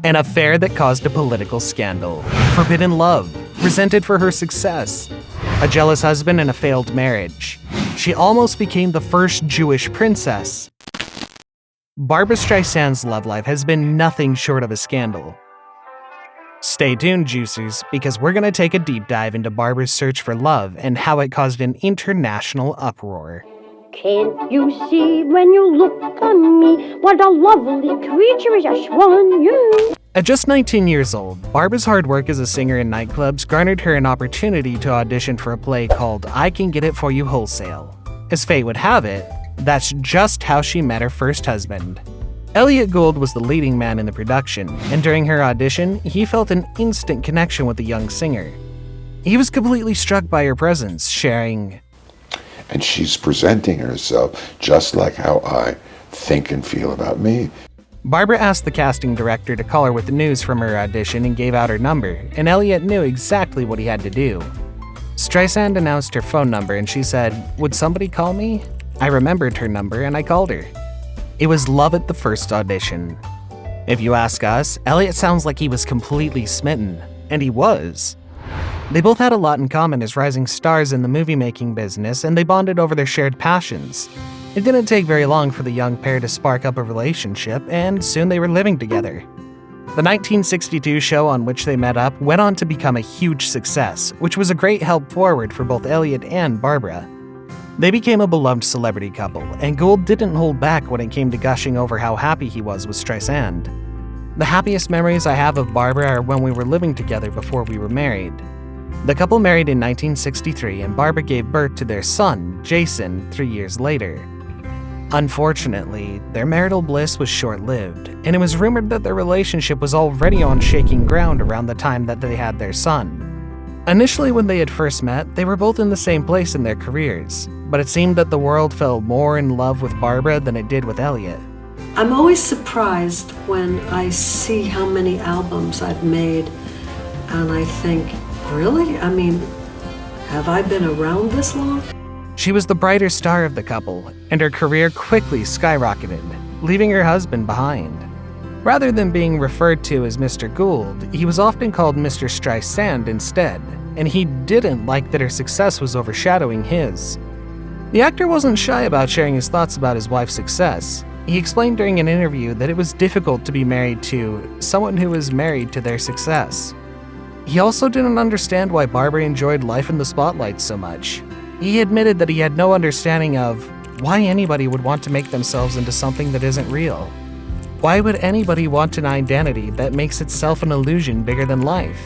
An affair that caused a political scandal. Forbidden love. Resented for her success. A jealous husband and a failed marriage. She almost became the first Jewish princess. Barbra Streisand's love life has been nothing short of a scandal. Stay tuned, juicers, because we're going to take a deep dive into Barbra's search for love and how it caused an international uproar. Can't you see when you look on me, what a lovely creature is just one you? At just 19 years old, Barbra's hard work as a singer in nightclubs garnered her an opportunity to audition for a play called I Can Get It For You Wholesale. As fate would have it, that's just how she met her first husband. Elliot Gould was the leading man in the production, and during her audition, he felt an instant connection with the young singer. He was completely struck by her presence, sharing, "And she's presenting herself just like how I think and feel about me." Barbra asked the casting director to call her with the news from her audition and gave out her number, and Elliot knew exactly what he had to do. Streisand announced her phone number and she said, "Would somebody call me?" I remembered her number and I called her. It was love at the first audition. If you ask us, Elliot sounds like he was completely smitten, and he was. They both had a lot in common as rising stars in the movie-making business, and they bonded over their shared passions. It didn't take very long for the young pair to spark up a relationship, and soon they were living together. The 1962 show on which they met up went on to become a huge success, which was a great help forward for both Elliot and Barbra. They became a beloved celebrity couple, and Gould didn't hold back when it came to gushing over how happy he was with Streisand. "The happiest memories I have of Barbra are when we were living together before we were married." The couple married in 1963, and Barbra gave birth to their son, Jason, 3 years later. Unfortunately, their marital bliss was short-lived, and it was rumored that their relationship was already on shaking ground around the time that they had their son. Initially, when they had first met, they were both in the same place in their careers, but it seemed that the world fell more in love with Barbra than it did with Elliot. I'm always surprised when I see how many albums I've made, and I think, really? I mean, have I been around this long? She was the brighter star of the couple, and her career quickly skyrocketed, leaving her husband behind. Rather than being referred to as Mr. Gould, he was often called Mr. Streisand instead, and he didn't like that her success was overshadowing his. The actor wasn't shy about sharing his thoughts about his wife's success. He explained during an interview that it was difficult to be married to someone who was married to their success. He also didn't understand why Barbra enjoyed life in the spotlight so much. He admitted that he had no understanding of why anybody would want to make themselves into something that isn't real. Why would anybody want an identity that makes itself an illusion bigger than life?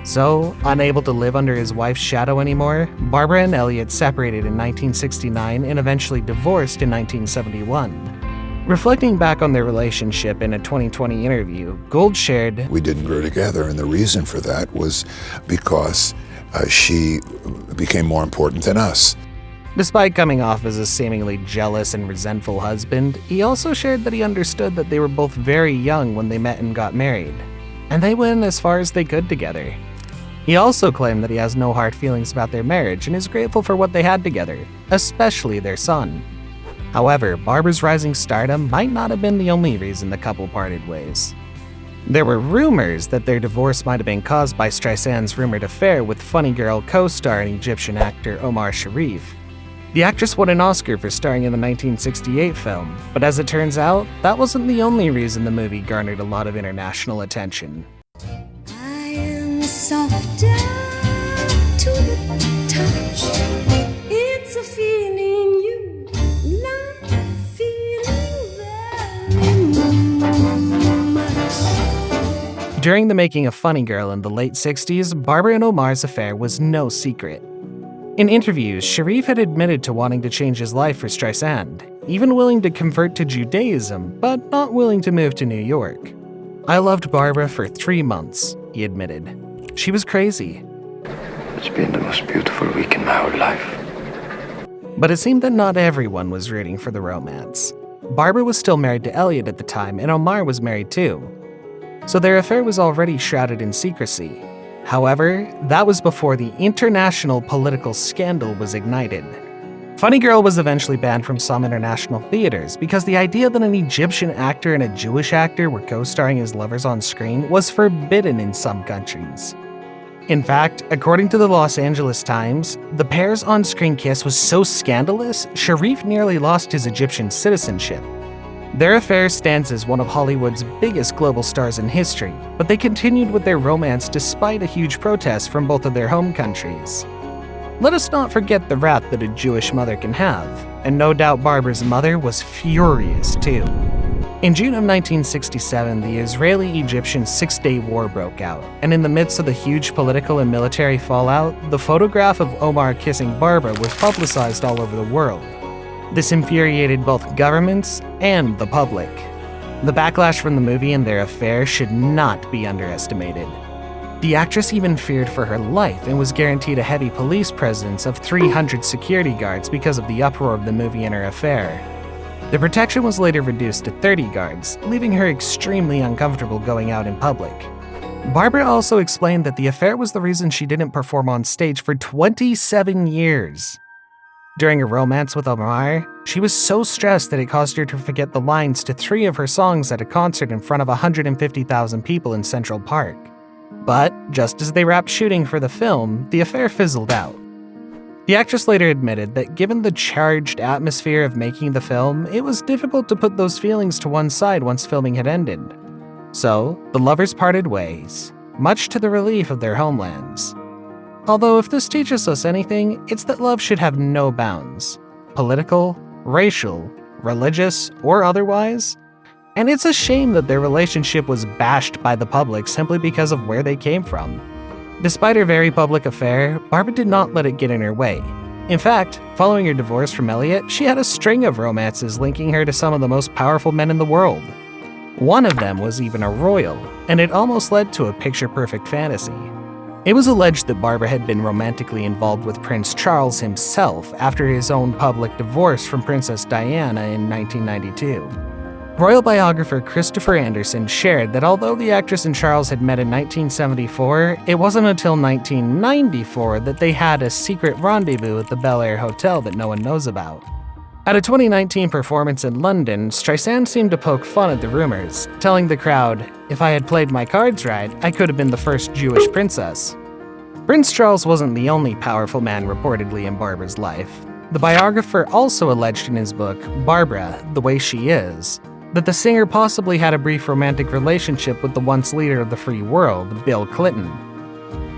So, unable to live under his wife's shadow anymore, Barbra and Elliot separated in 1969 and eventually divorced in 1971. Reflecting back on their relationship in a 2020 interview, Gould shared, "We didn't grow together, and the reason for that was because she became more important than us." Despite coming off as a seemingly jealous and resentful husband, he also shared that he understood that they were both very young when they met and got married, and they went as far as they could together. He also claimed that he has no hard feelings about their marriage and is grateful for what they had together, especially their son. However, Barbra's rising stardom might not have been the only reason the couple parted ways. There were rumors that their divorce might have been caused by Streisand's rumored affair with Funny Girl co-star and Egyptian actor Omar Sharif. The actress won an Oscar for starring in the 1968 film, but as it turns out, that wasn't the only reason the movie garnered a lot of international attention. I am softer to the touch. It's a feeling you like feeling very much. During the making of Funny Girl in the late 60s, Barbra and Omar's affair was no secret. In interviews, Sharif had admitted to wanting to change his life for Streisand, even willing to convert to Judaism, but not willing to move to New York. "I loved Barbra for 3 months," he admitted. "She was crazy." "It's been the most beautiful week in my whole life." But it seemed that not everyone was rooting for the romance. Barbra was still married to Elliot at the time, and Omar was married too. So their affair was already shrouded in secrecy. However, that was before the international political scandal was ignited. Funny Girl was eventually banned from some international theaters because the idea that an Egyptian actor and a Jewish actor were co-starring as lovers on screen was forbidden in some countries. In fact, according to the Los Angeles Times, the pair's on-screen kiss was so scandalous, Sharif nearly lost his Egyptian citizenship. Their affair stands as one of Hollywood's biggest global stars in history, but they continued with their romance despite a huge protest from both of their home countries. Let us not forget the wrath that a Jewish mother can have, and no doubt Barbra's mother was furious too. In June of 1967, the Israeli-Egyptian Six-Day War broke out, and in the midst of the huge political and military fallout, the photograph of Omar kissing Barbra was publicized all over the world. This infuriated both governments and the public. The backlash from the movie and their affair should not be underestimated. The actress even feared for her life and was guaranteed a heavy police presence of 300 security guards because of the uproar of the movie and her affair. The protection was later reduced to 30 guards, leaving her extremely uncomfortable going out in public. Barbra also explained that the affair was the reason she didn't perform on stage for 27 years. During a romance with Omar, she was so stressed that it caused her to forget the lines to 3 of her songs at a concert in front of 150,000 people in Central Park. But, just as they wrapped shooting for the film, the affair fizzled out. The actress later admitted that given the charged atmosphere of making the film, it was difficult to put those feelings to one side once filming had ended. So, the lovers parted ways, much to the relief of their homelands. Although if this teaches us anything, it's that love should have no bounds, political, racial, religious, or otherwise. And it's a shame that their relationship was bashed by the public simply because of where they came from. Despite her very public affair, Barbra did not let it get in her way. In fact, following her divorce from Elliot, she had a string of romances linking her to some of the most powerful men in the world. One of them was even a royal, and it almost led to a picture-perfect fantasy. It was alleged that Barbra had been romantically involved with Prince Charles himself after his own public divorce from Princess Diana in 1992. Royal biographer Christopher Anderson shared that although the actress and Charles had met in 1974, it wasn't until 1994 that they had a secret rendezvous at the Bel Air Hotel that no one knows about. At a 2019 performance in London, Streisand seemed to poke fun at the rumors, telling the crowd, "If I had played my cards right, I could have been the first Jewish princess." Prince Charles wasn't the only powerful man reportedly in Barbra's life. The biographer also alleged in his book, Barbra, The Way She Is, that the singer possibly had a brief romantic relationship with the once leader of the free world, Bill Clinton.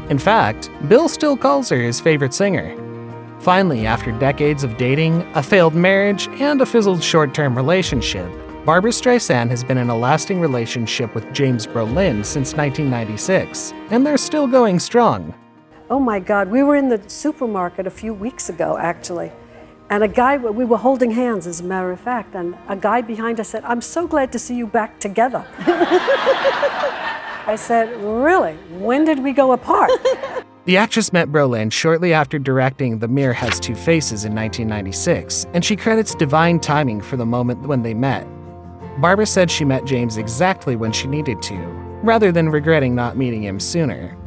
In fact, Bill still calls her his favorite singer. Finally, after decades of dating, a failed marriage, and a fizzled short-term relationship, Barbra Streisand has been in a lasting relationship with James Brolin since 1996, and they're still going strong. Oh my God, we were in the supermarket a few weeks ago, actually. And a guy, we were holding hands, as a matter of fact, and a guy behind us said, "I'm so glad to see you back together." I said, "Really? When did we go apart?" The actress met Brolin shortly after directing The Mirror Has Two Faces in 1996, and she credits divine timing for the moment when they met. Barbra said she met James exactly when she needed to, rather than regretting not meeting him sooner.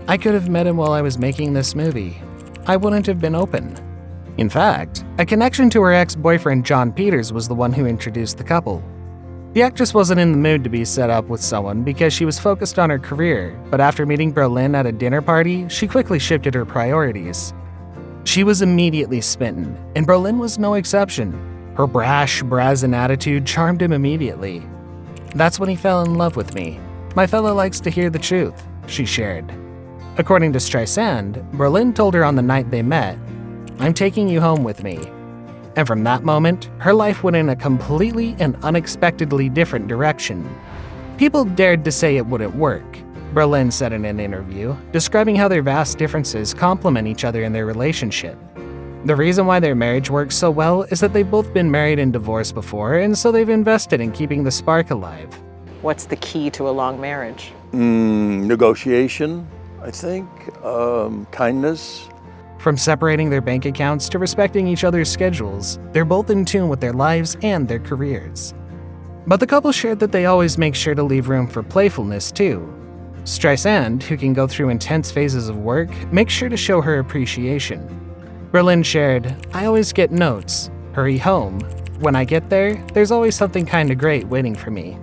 "I could have met him while I was making this movie. I wouldn't have been open." In fact, a connection to her ex-boyfriend John Peters was the one who introduced the couple. The actress wasn't in the mood to be set up with someone because she was focused on her career, but after meeting Brolin at a dinner party, she quickly shifted her priorities. She was immediately smitten, and Brolin was no exception. Her brash, brazen attitude charmed him immediately. "That's when he fell in love with me. My fella likes to hear the truth," she shared. According to Streisand, Brolin told her on the night they met, "I'm taking you home with me." And from that moment, her life went in a completely and unexpectedly different direction. People dared to say it wouldn't work, Brolin said in an interview, describing how their vast differences complement each other in their relationship. The reason why their marriage works so well is that they've both been married and divorced before, and so they've invested in keeping the spark alive. What's the key to a long marriage? Negotiation, I think, kindness. From separating their bank accounts to respecting each other's schedules, they're both in tune with their lives and their careers. But the couple shared that they always make sure to leave room for playfulness too. Streisand, who can go through intense phases of work, makes sure to show her appreciation. Brolin shared, "I always get notes. Hurry home. When I get there, there's always something kinda great waiting for me."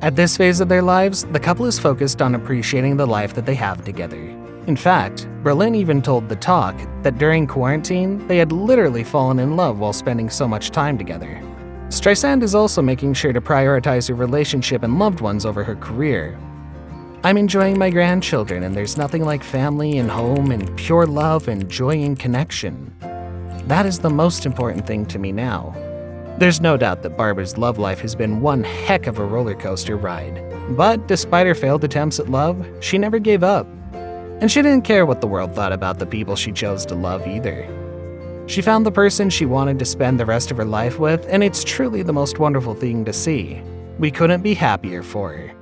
At this phase of their lives, the couple is focused on appreciating the life that they have together. In fact, Brolin even told The Talk that during quarantine, they had literally fallen in love while spending so much time together. Streisand is also making sure to prioritize her relationship and loved ones over her career. "I'm enjoying my grandchildren, and there's nothing like family and home and pure love and joy and connection. That is the most important thing to me now." There's no doubt that Barbra's love life has been one heck of a roller coaster ride. But despite her failed attempts at love, she never gave up. And she didn't care what the world thought about the people she chose to love either. She found the person she wanted to spend the rest of her life with, and it's truly the most wonderful thing to see. We couldn't be happier for her.